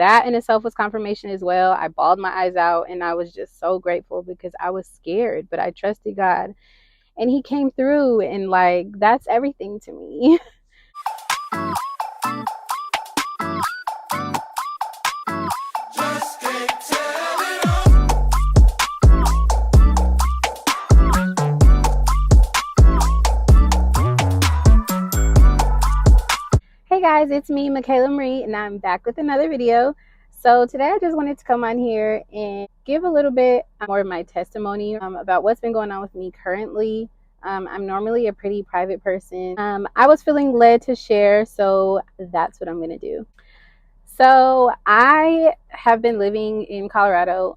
that in itself was confirmation as well. I bawled my eyes out and I was just so grateful because I was scared, but I trusted God and he came through, and like that's everything to me. Hey guys, it's me, Michaelaaabee, and I'm back with another video. So today I just wanted to come on here and give a little bit more of my testimony about what's been going on with me currently. I'm normally a pretty private person. I was feeling led to share, so that's what I'm going to do. So I have been living in Colorado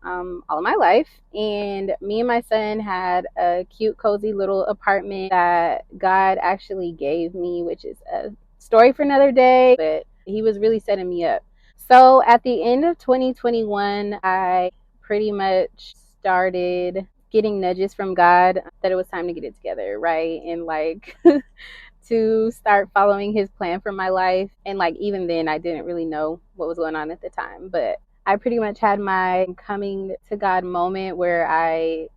all of my life, and me and my son had a cute, cozy little apartment that God actually gave me, which is a story for another day, but he was really setting me up. So at the end of 2021, I pretty much started getting nudges from God that it was time to get it together, right? And like to start following his plan for my life. And like even then I didn't really know what was going on at the time, but I pretty much had my coming to God moment where I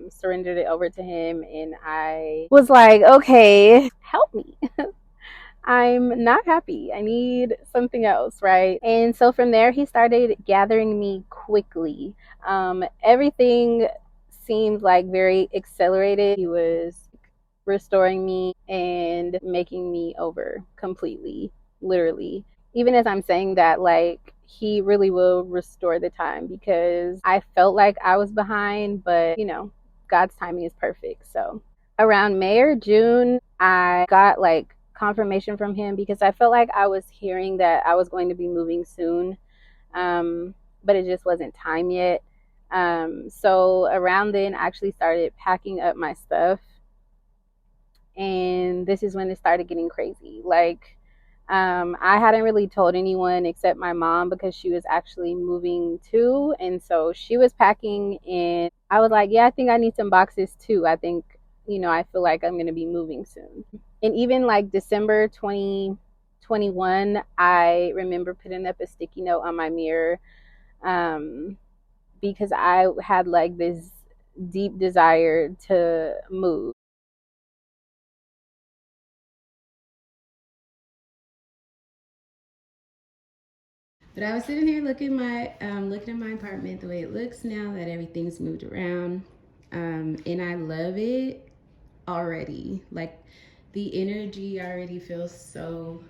surrendered it over to him, and I was like, okay, help me. I'm not happy. I need something else, right? And so from there, he started gathering me quickly. Everything seemed like very accelerated. He was restoring me and making me over completely, literally. Even as I'm saying that, like, he really will restore the time because I felt like I was behind, but God's timing is perfect. So around May or June, I got like confirmation from him because I felt like I was hearing that I was going to be moving soon, but it just wasn't time yet. So around then, I actually started packing up my stuff, and this is when it started getting crazy. Like, I hadn't really told anyone except my mom because she was actually moving too, and so she was packing, and I was like, yeah, I think I need some boxes too. I think, I feel like I'm going to be moving soon. And even like December 2021, I remember putting up a sticky note on my mirror, because I had like this deep desire to move. But I was sitting here looking at my apartment, the way it looks now that everything's moved around, and I love it already. Like the energy already feels so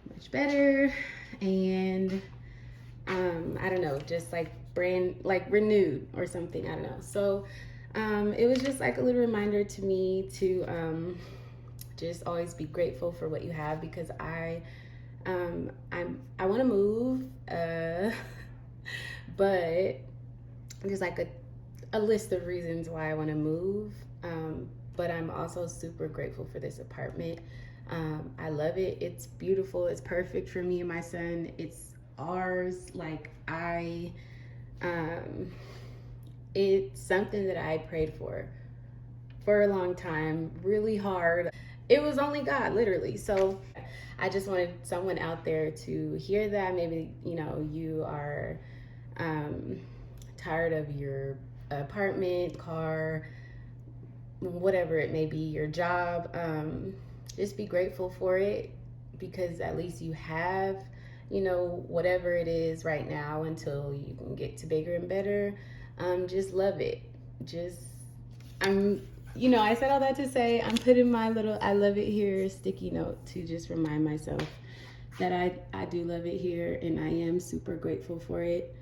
much better, and I don't know, just like brand like renewed or something. I don't know. So it was just like a little reminder to me to just always be grateful for what you have, because I want to move, but there's like a list of reasons why I want to move. But I'm also super grateful for this apartment. I love it. It's beautiful. It's perfect for me and my son. It's ours. Like it's something that I prayed for a long time, really hard. It was only God, literally. So I just wanted someone out there to hear that. Maybe, you are tired of your apartment, car, whatever it may be, your job. Just be grateful for it, because at least you have, whatever it is right now until you can get to bigger and better. Just love it. Just, I said all that to say I'm putting my little I love it here sticky note to just remind myself that I do love it here, and I am super grateful for it.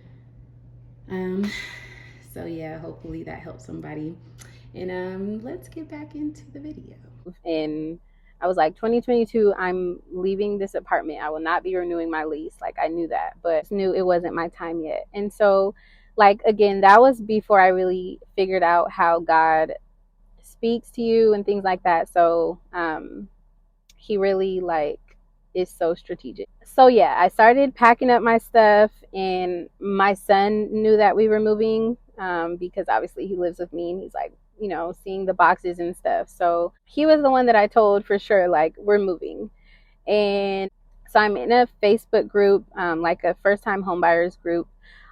So yeah, hopefully that helps somebody. And let's get back into the video. And I was like, 2022, I'm leaving this apartment. I will not be renewing my lease. Like, I knew that, but knew it wasn't my time yet. And so, like, again, that was before I really figured out how God speaks to you and things like that. So he really like is so strategic. So yeah, I started packing up my stuff, and my son knew that we were moving, because obviously he lives with me, and he's like, seeing the boxes and stuff. So he was the one that I told for sure, like, we're moving. And So I'm in a Facebook group, like a first time homebuyers group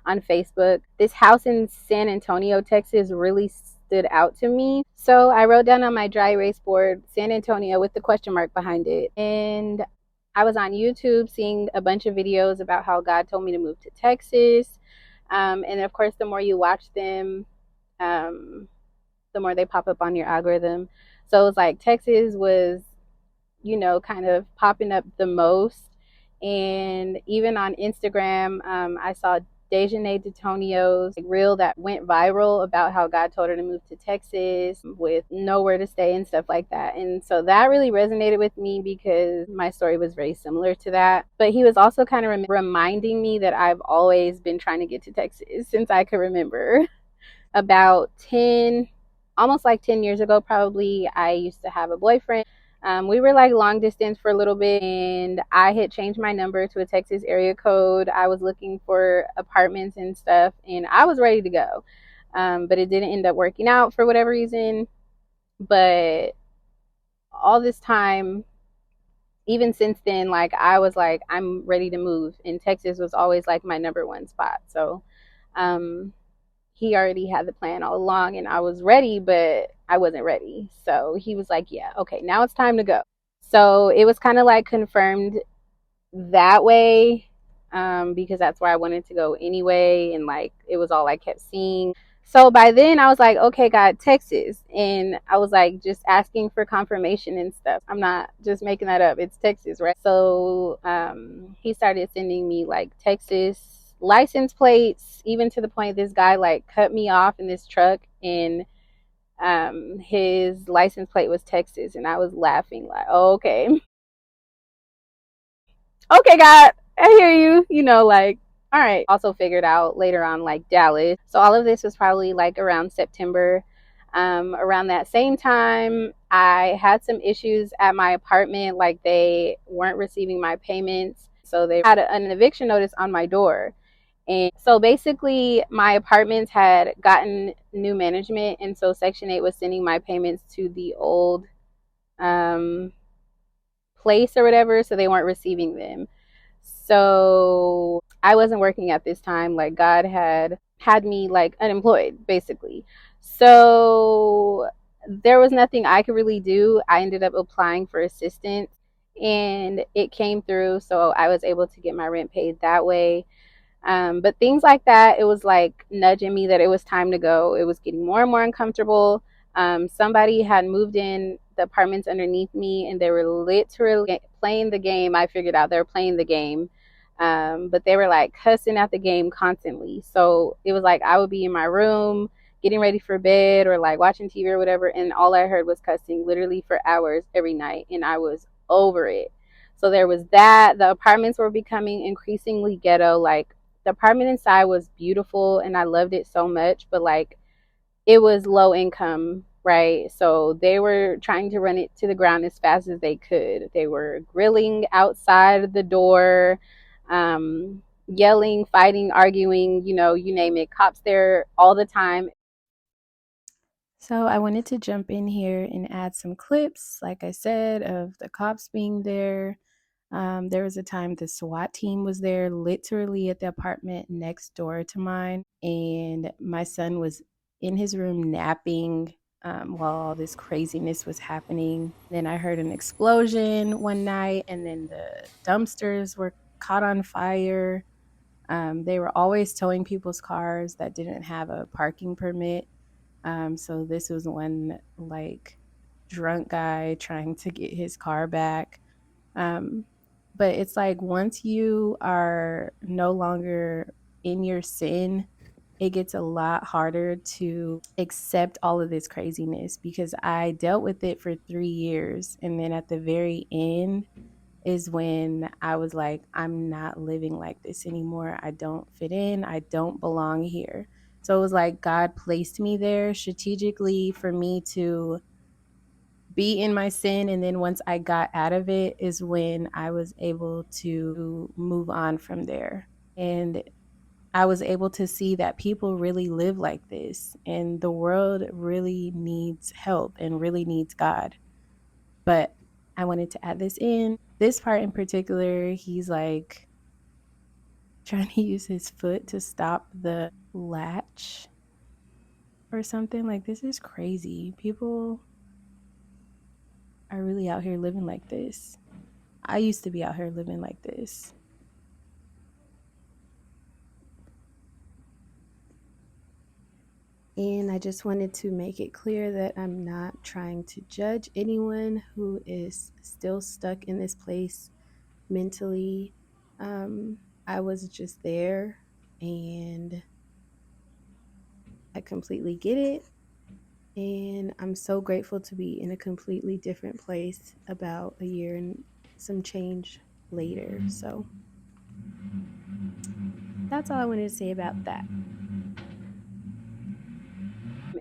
on Facebook. This house in San Antonio, Texas really stood out to me. So I wrote down on my dry erase board San Antonio with the question mark behind it. And I was on YouTube seeing a bunch of videos about how God told me to move to Texas. And of course, the more you watch them, um, the more they pop up on your algorithm. So it was like Texas was, kind of popping up the most. And even on Instagram, I saw Dejanay Detonio's reel that went viral about how God told her to move to Texas with nowhere to stay and stuff like that. And so that really resonated with me because my story was very similar to that. But he was also kind of reminding me that I've always been trying to get to Texas since I could remember. About 10, almost like 10 years ago, probably, I used to have a boyfriend. We were like long distance for a little bit, and I had changed my number to a Texas area code. I was looking for apartments and stuff, and I was ready to go. But it didn't end up working out for whatever reason. But all this time, even since then, like I was like, I'm ready to move. And Texas was always like my number one spot. So um, he already had the plan all along, and I was ready, but I wasn't ready. So he was like, yeah, okay, now it's time to go. So it was kind of like confirmed that way, because that's where I wanted to go anyway. And like, it was all I kept seeing. So by then I was like, okay, God, Texas. And I was like, just asking for confirmation and stuff. I'm not just making that up. It's Texas, right? So he started sending me like Texas license plates, even to the point this guy like cut me off in this truck, and his license plate was Texas. And I was laughing like, oh, okay. Okay, God, I hear you. Like, all right. Also figured out later on, like Dallas. So all of this was probably like around September. Around that same time, I had some issues at my apartment. Like they weren't receiving my payments. So they had an eviction notice on my door. And so basically, my apartments had gotten new management. And so Section 8 was sending my payments to the old um, place or whatever. So they weren't receiving them. So I wasn't working at this time. Like God had me like unemployed basically. So there was nothing I could really do. I ended up applying for assistance, and it came through. So I was able to get my rent paid that way. But things like that, it was like nudging me that it was time to go. It was getting more and more uncomfortable. Somebody had moved in the apartments underneath me, and they were literally playing the game. I figured out they were playing the game. But they were like cussing at the game constantly. So it was like I would be in my room getting ready for bed or like watching TV or whatever, and all I heard was cussing literally for hours every night, and I was over it. So there was that. The apartments were becoming increasingly ghetto. Like the apartment inside was beautiful and I loved it so much, but like it was low income, right? So they were trying to run it to the ground as fast as they could. They were grilling outside the door, yelling, fighting, arguing, you name it. Cops there all the time. So I wanted to jump in here and add some clips, like I said, of the cops being there. There was a time the SWAT team was there, literally at the apartment next door to mine, and my son was in his room napping while all this craziness was happening. Then I heard an explosion one night, and then the dumpsters were caught on fire. They were always towing people's cars that didn't have a parking permit. So this was one like drunk guy trying to get his car back. Um, but it's like once you are no longer in your sin, it gets a lot harder to accept all of this craziness because I dealt with it for 3 years. And then at the very end is when I was like, I'm not living like this anymore. I don't fit in. I don't belong here. So it was like God placed me there strategically for me to be in my sin, and then once I got out of it is when I was able to move on from there. And I was able to see that people really live like this and the world really needs help and really needs God. But I wanted to add this in this part in particular, he's like trying to use his foot to stop the latch or something. Like, this is crazy. People are really out here living like this. I used to be out here living like this. And I just wanted to make it clear that I'm not trying to judge anyone who is still stuck in this place mentally. I was just there, and I completely get it. And I'm so grateful to be in a completely different place about a year and some change later. So that's all I wanted to say about that.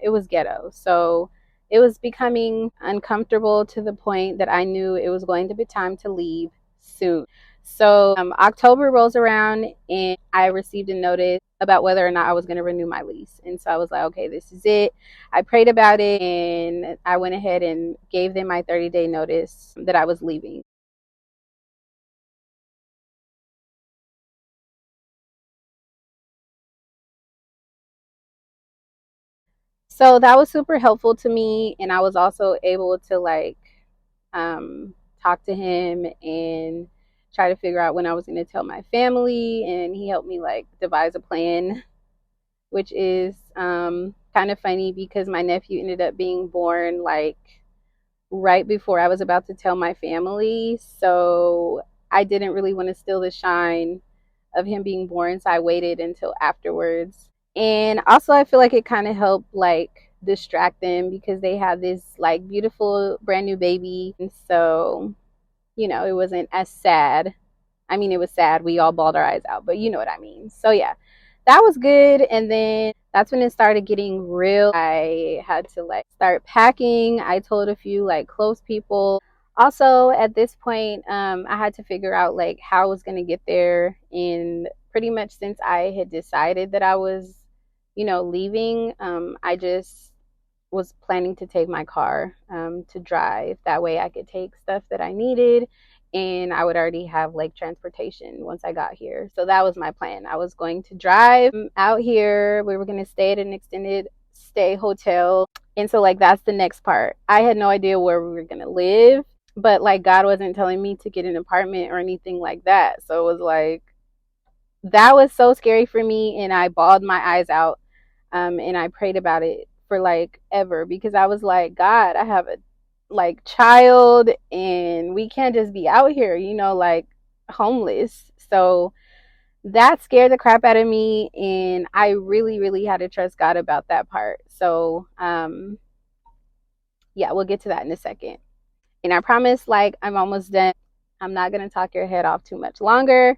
It was ghetto. So it was becoming uncomfortable to the point that I knew it was going to be time to leave soon. So October rolls around and I received a notice about whether or not I was going to renew my lease. And so I was like, okay, this is it. I prayed about it and I went ahead and gave them my 30-day notice that I was leaving. So that was super helpful to me. And I was also able to talk to him and try to figure out when I was going to tell my family. And he helped me like devise a plan, which is kind of funny because my nephew ended up being born like right before I was about to tell my family. So I didn't really want to steal the shine of him being born. So I waited until afterwards. And also, I feel like it kind of helped like distract them because they have this like beautiful brand new baby. And so, it wasn't as sad. I mean, it was sad. We all bawled our eyes out, but you know what I mean. So, yeah, that was good. And then that's when it started getting real. I had to like start packing. I told a few like close people. Also, at this point, I had to figure out like how I was going to get there. And pretty much since I had decided that I was, leaving, I just was planning to take my car to drive. That way I could take stuff that I needed and I would already have like transportation once I got here. So that was my plan. I was going to drive out here. We were going to stay at an extended stay hotel. And so, like, that's the next part. I had no idea where we were going to live, but like, God wasn't telling me to get an apartment or anything like that. So it was like, that was so scary for me. And I bawled my eyes out and I prayed about it for like ever because I was like, God, I have a like child and we can't just be out here, like homeless. So that scared the crap out of me and I really, really had to trust God about that part. So yeah, we'll get to that in a second. And I promise, like, I'm almost done. I'm not going to talk your head off too much longer.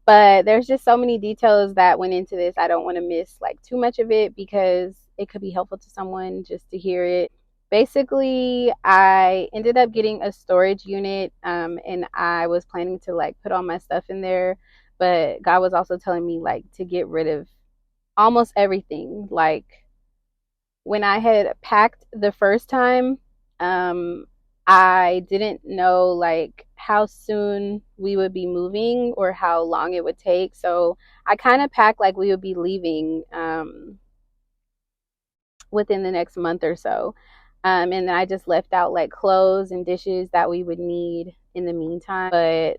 But there's just so many details that went into this. I don't want to miss like too much of it because it could be helpful to someone just to hear it. Basically, I ended up getting a storage unit and I was planning to like put all my stuff in there. But God was also telling me like to get rid of almost everything. Like when I had packed the first time, um, I didn't know like how soon we would be moving or how long it would take. So I kind of packed like we would be leaving within the next month or so. And then I just left out like clothes and dishes that we would need in the meantime. But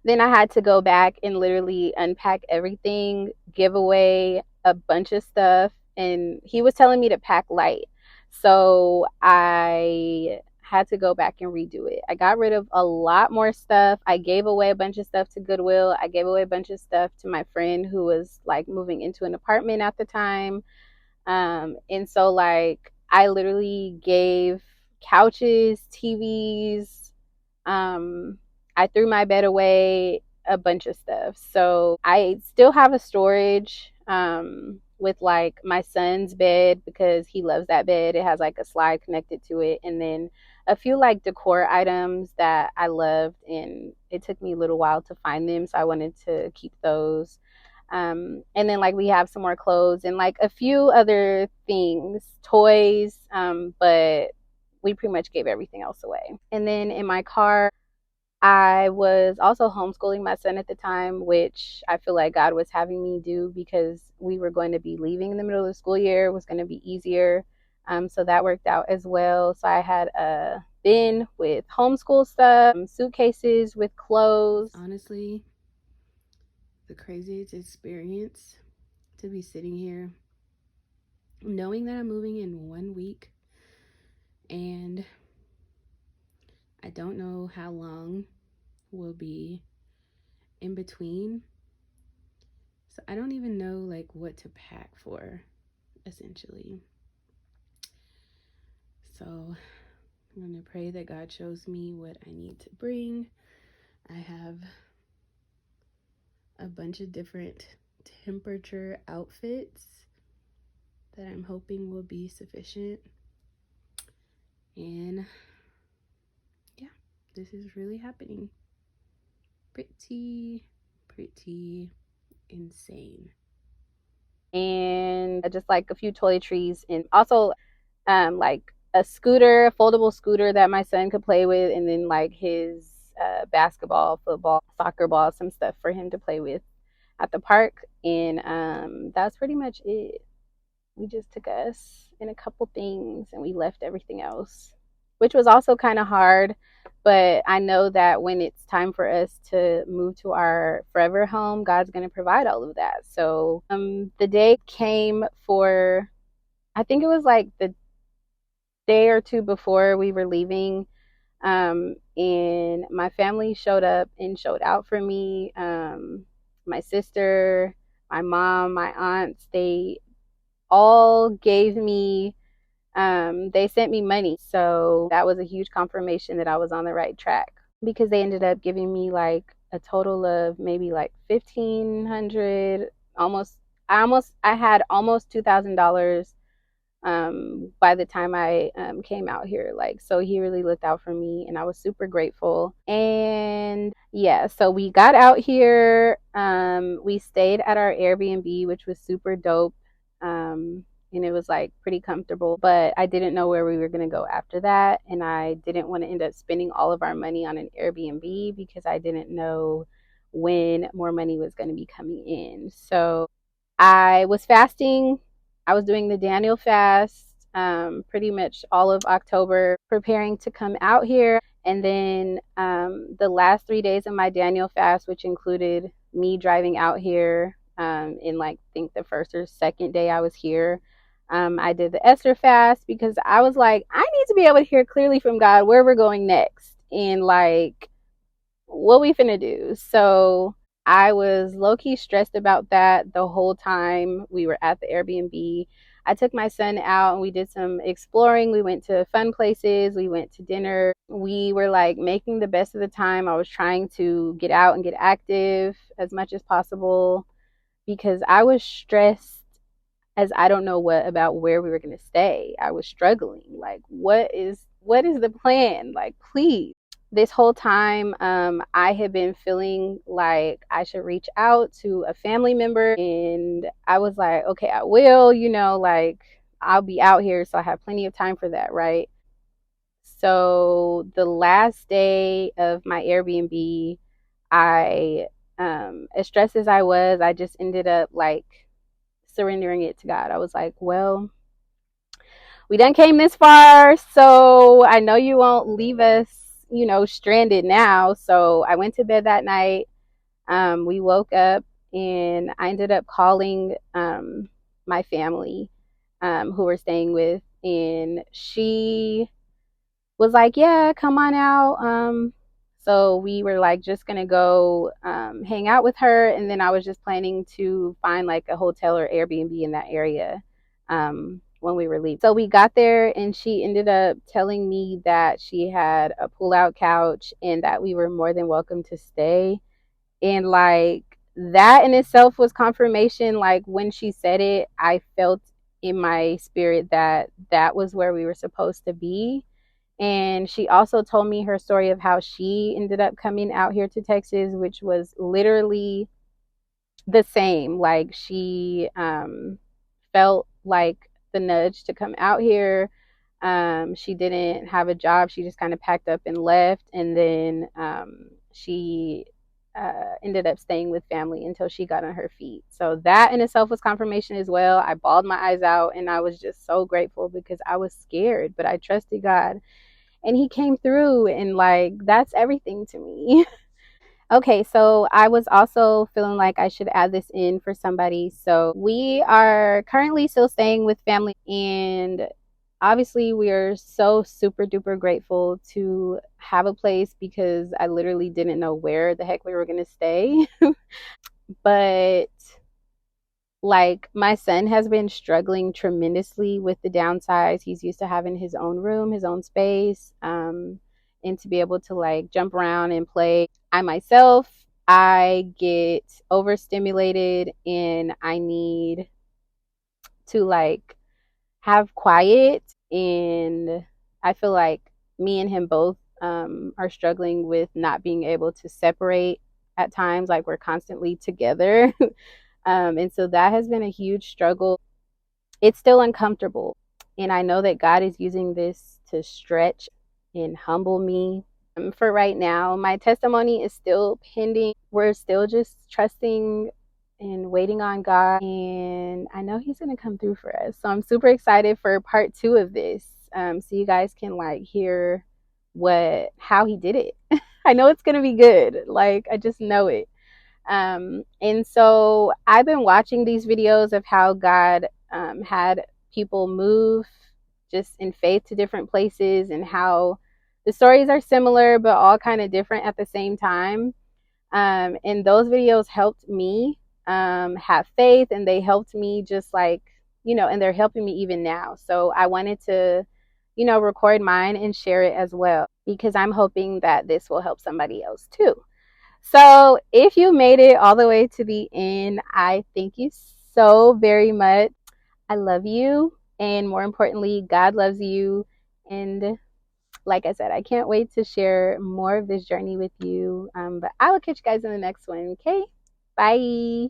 then I had to go back and literally unpack everything, give away a bunch of stuff. And he was telling me to pack light. So I had to go back and redo it. I got rid of a lot more stuff. I gave away a bunch of stuff to Goodwill. I gave away a bunch of stuff to my friend who was like moving into an apartment at the time. And so like I literally gave couches, TVs, I threw my bed away, a bunch of stuff. So I still have a storage with like my son's bed because he loves that bed. It has like a slide connected to it. And then a few like decor items that I loved. And it took me a little while to find them. So I wanted to keep those. And then like we have some more clothes and like a few other things, toys, but we pretty much gave everything else away. And then in my car, I was also homeschooling my son at the time, which I feel like God was having me do because we were going to be leaving in the middle of the school year. It was going to be easier. So that worked out as well. So I had a bin with homeschool stuff, suitcases with clothes. Honestly, the craziest experience to be sitting here knowing that I'm moving in 1 week and I don't know how long will be in between. So I don't even know like what to pack for, essentially. So I'm going to pray that God shows me what I need to bring. I have a bunch of different temperature outfits that I'm hoping will be sufficient. And yeah, this is really happening. Pretty insane. And just like a few toiletries, and also like a scooter, a foldable scooter that my son could play with, and then like his basketball, football, soccer ball, some stuff for him to play with at the park. And that's pretty much it. We just took us and a couple things and we left everything else, which was also kind of hard. But I know that when it's time for us to move to our forever home, God's going to provide all of that. So the day came for, I think it was like the day or two before we were leaving. And my family showed up and showed out for me. My sister, my mom, my aunts, they all gave me, they sent me money. So that was a huge confirmation that I was on the right track because they ended up giving me like a total of maybe like 1,500, almost, I had almost $2,000 by the time I came out here. Like, so he really looked out for me and I was super grateful. And yeah, so we got out here. We stayed at our Airbnb, which was super dope. And it was like pretty comfortable, but I didn't know where we were going to go after that. And I didn't want to end up spending all of our money on an Airbnb because I didn't know when more money was going to be coming in. So I was fasting. I was doing the Daniel fast pretty much all of October, preparing to come out here. And then the last 3 days of my Daniel fast, which included me driving out here in like, I think the first or second day I was here. I did the Esther fast because I was like, I need to be able to hear clearly from God where we're going next and like what we finna do. So I was low key stressed about that the whole time we were at the Airbnb. I took my son out and we did some exploring. We went to fun places. We went to dinner. We were like making the best of the time. I was trying to get out and get active as much as possible because I was stressed as I don't know what about where we were going to stay. I was struggling. Like, what is the plan? Like, please. This whole time, I had been feeling like I should reach out to a family member, and I was like, okay, I will. Like I'll be out here, so I have plenty of time for that, right? So the last day of my Airbnb, I, as stressed as I was, I just ended up like surrendering it to God. I was like, well, we done came this far, so I know you won't leave us, stranded now. So I went to bed that night. We woke up and I ended up calling my family who we're staying with, and she was like, yeah, come on out. So we were like just gonna go hang out with her, and then I was just planning to find like a hotel or Airbnb in that area when we were leaving. So we got there, and she ended up telling me that she had a pull-out couch and that we were more than welcome to stay. And like that in itself was confirmation. Like when she said it, I felt in my spirit that that was where we were supposed to be. And she also told me her story of how she ended up coming out here to Texas, which was literally the same. Like she felt like the nudge to come out here. She didn't have a job. She just kind of packed up and left. And then she ended up staying with family until she got on her feet. So that in itself was confirmation as well. I bawled my eyes out and I was just so grateful because I was scared, but I trusted God and He came through. And like, that's everything to me. Okay, so I was also feeling like I should add this in for somebody. So we are currently still staying with family, and obviously we are so super duper grateful to have a place because I literally didn't know where the heck we were going to stay. But like, my son has been struggling tremendously with the downsize. He's used to having his own room, his own space, and to be able to like jump around and play. I myself, I get overstimulated and I need to like have quiet. And I feel like me and him both are struggling with not being able to separate at times. Like, we're constantly together. And so that has been a huge struggle. It's still uncomfortable. And I know that God is using this to stretch and humble me. For right now, my testimony is still pending. We're still just trusting and waiting on God. And I know He's going to come through for us. So I'm super excited for part 2 of this. So you guys can like hear how He did it. I know it's going to be good. Like, I just know it. And so I've been watching these videos of how God had people move just in faith to different places, and how the stories are similar but all kind of different at the same time. And those videos helped me have faith, and they helped me just like, and they're helping me even now. So I wanted to, record mine and share it as well, because I'm hoping that this will help somebody else too. So if you made it all the way to the end, I thank you so very much. I love you. And more importantly, God loves you. And like I said, I can't wait to share more of this journey with you. But I will catch you guys in the next one. Okay. Bye.